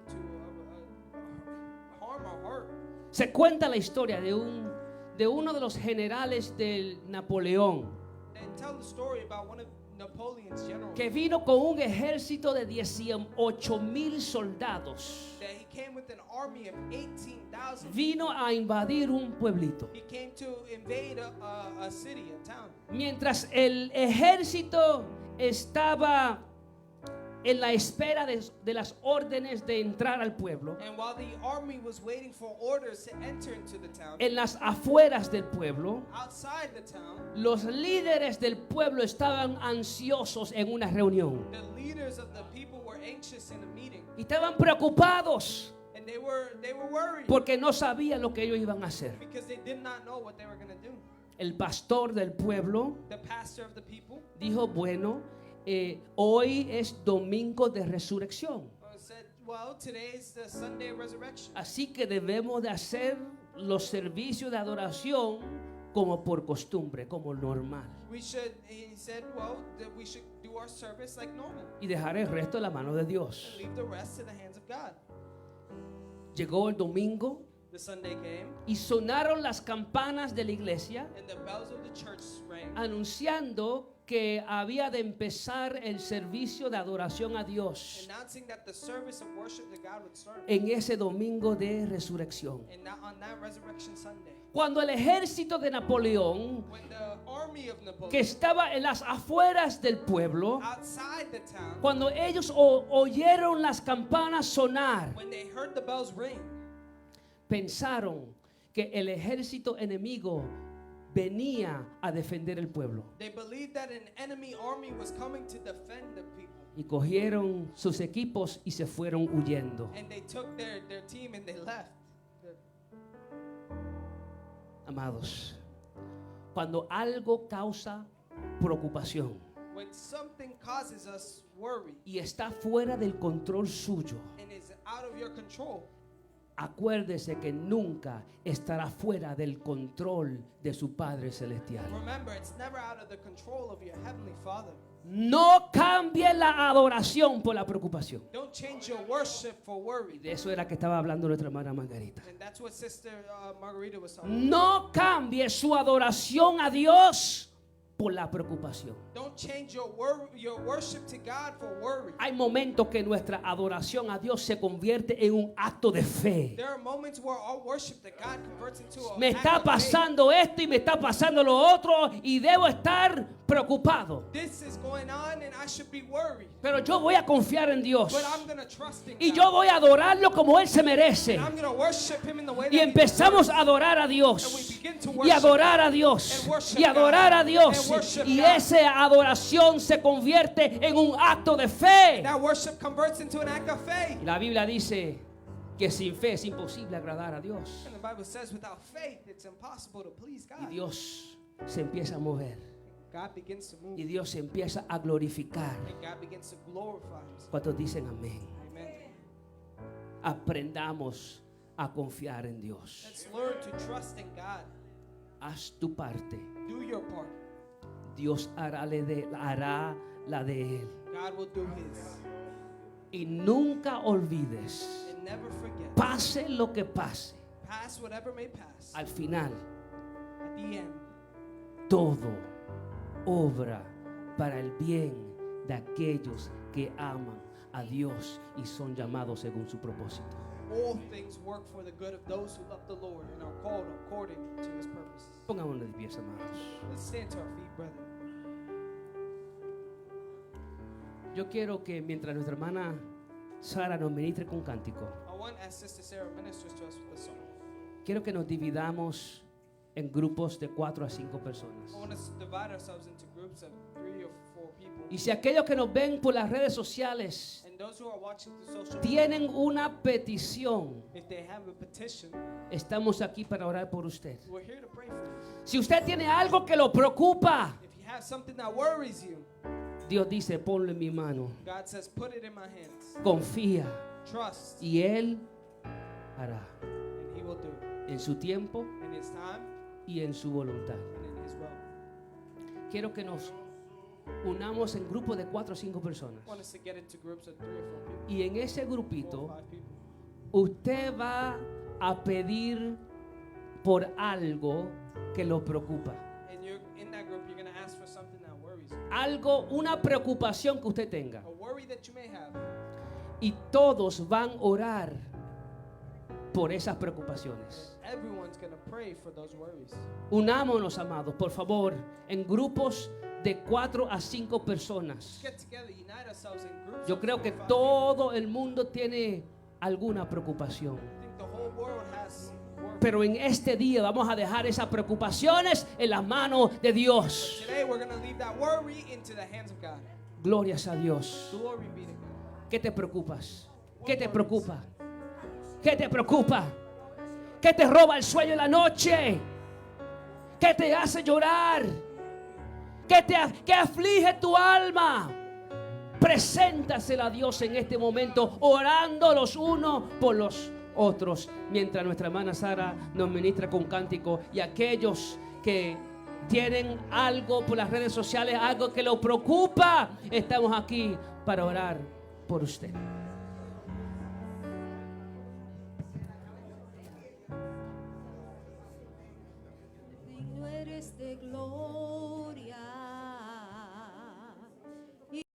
harm our heart? Se cuenta la historia de uno de los generales del Napoleón And tell the story about one of Napoleon's generals que vino con un ejército de 18,000 soldados. that he came with an army of 18,000. Vino a invadir un pueblito. He came to invade a city, a town. Mientras el ejército estaba en la espera de las órdenes de entrar al pueblo, And while the army was waiting for orders to enter into the town, en las afueras del pueblo, outside the town, los líderes del pueblo estaban ansiosos en una reunión the leaders of the people were anxious in a meeting, y estaban preocupados and they were worried porque no sabían lo que ellos iban a hacer. because they did not know what they were going to do. El pastor del pueblo The pastor of the people dijo, bueno, hoy es domingo de resurrección, said, well, today is the Sunday of resurrection. así que debemos de hacer los servicios de adoración como por costumbre, como normal. He said, well, that we should do our service like normal. Y dejar el resto en la mano de Dios. Leave the rest in the hands of God. Llegó el domingo The Sunday came, y sonaron las campanas de la iglesia and the bells of the church rang, anunciando que había de empezar el servicio de adoración a Dios announcing that the service of worship to God would start. en ese domingo de resurrección. And now on that Resurrection Sunday, Cuando el ejército de Napoleón, when the army of Napoleon, que estaba en las afueras del pueblo, outside the town, cuando ellos oyeron las campanas sonar, when they heard the bells ring, pensaron que el ejército enemigo venía a defender el pueblo. they believed that an enemy army was coming to defend the people. Y cogieron sus equipos y se fueron huyendo. And they took their team and they left. Amados, cuando algo causa preocupación When something causes us worry y está fuera del control suyo, and is out of your control, acuérdese que nunca estará fuera del control de su Padre Celestial. remember it's never out of the control of your Heavenly Father. No cambie la adoración por la preocupación. Don't change your worship for Y worry. de eso era que estaba hablando nuestra hermana Margarita. And that's what Sister Margarita was talking about. No cambie su adoración a Dios por la preocupación. Don't change your worship to God for worry. Hay momentos que nuestra adoración a Dios se convierte en un acto de fe. There are moments where our worship to God converts into a Me act está of faith. pasando esto y me está pasando lo otro y debo estar preocupado. This is going on and I should be worried. Pero yo voy a confiar en Dios But I'm going to trust in y God. yo voy a adorarlo como Él se merece. And I'm going to worship Him in the way that Y He empezamos deserves. a adorar a And we Dios begin to y worship adorar a Dios and worship y adorar a God, Dios and worship y God. esa adoración se convierte en un acto de fe. That worship converts into an act of faith. Y la Biblia dice que sin fe es imposible agradar a Dios. And the Bible says without faith it's impossible to please Y God. Dios se empieza a mover God begins to move y Dios se empieza a glorificar. and God begins to glorify Himself. ¿Cuántos dicen amén? Amen. Aprendamos a confiar en Dios. Let's learn to trust in God. Haz tu parte. Do your part. Dios hará la de Él. God will do His. Y nunca olvides, And never forget. pase lo que pase, Pass whatever may pass. al final At the end, todo obra para el bien de aquellos que aman a Dios y son llamados según su propósito. all things work for the good of those who love the Lord and are called according to His purposes. Pongámonos de pies, amados. Let's stand to our feet, brethren. Yo quiero que mientras nuestra hermana Sara nos ministre con un cántico, I want, as Sister Sarah ministers to us with the song, quiero que nos dividamos en grupos de 4 a 5 personas. I want us to divide ourselves into groups of 3 or 4 people. Y si aquellos que nos ven por las redes sociales And those who are watching through social media, tienen una petición, if they have a petition, estamos aquí para orar por usted. we're here to pray for you. Si usted tiene algo que lo preocupa, If you have something that worries you, Dios dice, ponlo en mi mano. God says, put it in my hands. Confía Trust, y Él hará and He will do it en su tiempo in His time y en su voluntad. and in His will. Quiero que nos unamos en grupos de 4 o 5 personas. I want us to get into groups of 3 or 4 people, Y en ese 4 or grupito 5 people. usted va a pedir por algo que lo preocupa. And you're in that group, you're going to ask for something that worries you, Algo, una preocupación que usted tenga. a worry that you may have. Y todos van a orar por esas preocupaciones. Everyone's going to pray for those worries. Unámonos, amados, por favor, en grupos de 4 a 5 personas. Get together, unite ourselves in groups. Yo of creo 4 que or 5 todo el mundo tiene alguna preocupación. people. I think the whole world has worries. Pero en este día vamos a dejar esas preocupaciones en las manos de Dios. Today we're going to leave that worry into the hands of God. Glorias a Dios. Glory be to God. ¿Qué te preocupas? ¿Qué te preocupa? ¿Qué te preocupa? ¿Qué te roba el sueño en la noche? ¿Qué te hace llorar? ¿Qué aflige tu alma? Preséntasela a Dios en este momento, orando los unos por los otros, mientras nuestra hermana Sara nos ministra con cántico, y aquellos que tienen algo por las redes sociales, algo que lo preocupa, estamos aquí para orar por usted. Digno eres de gloria.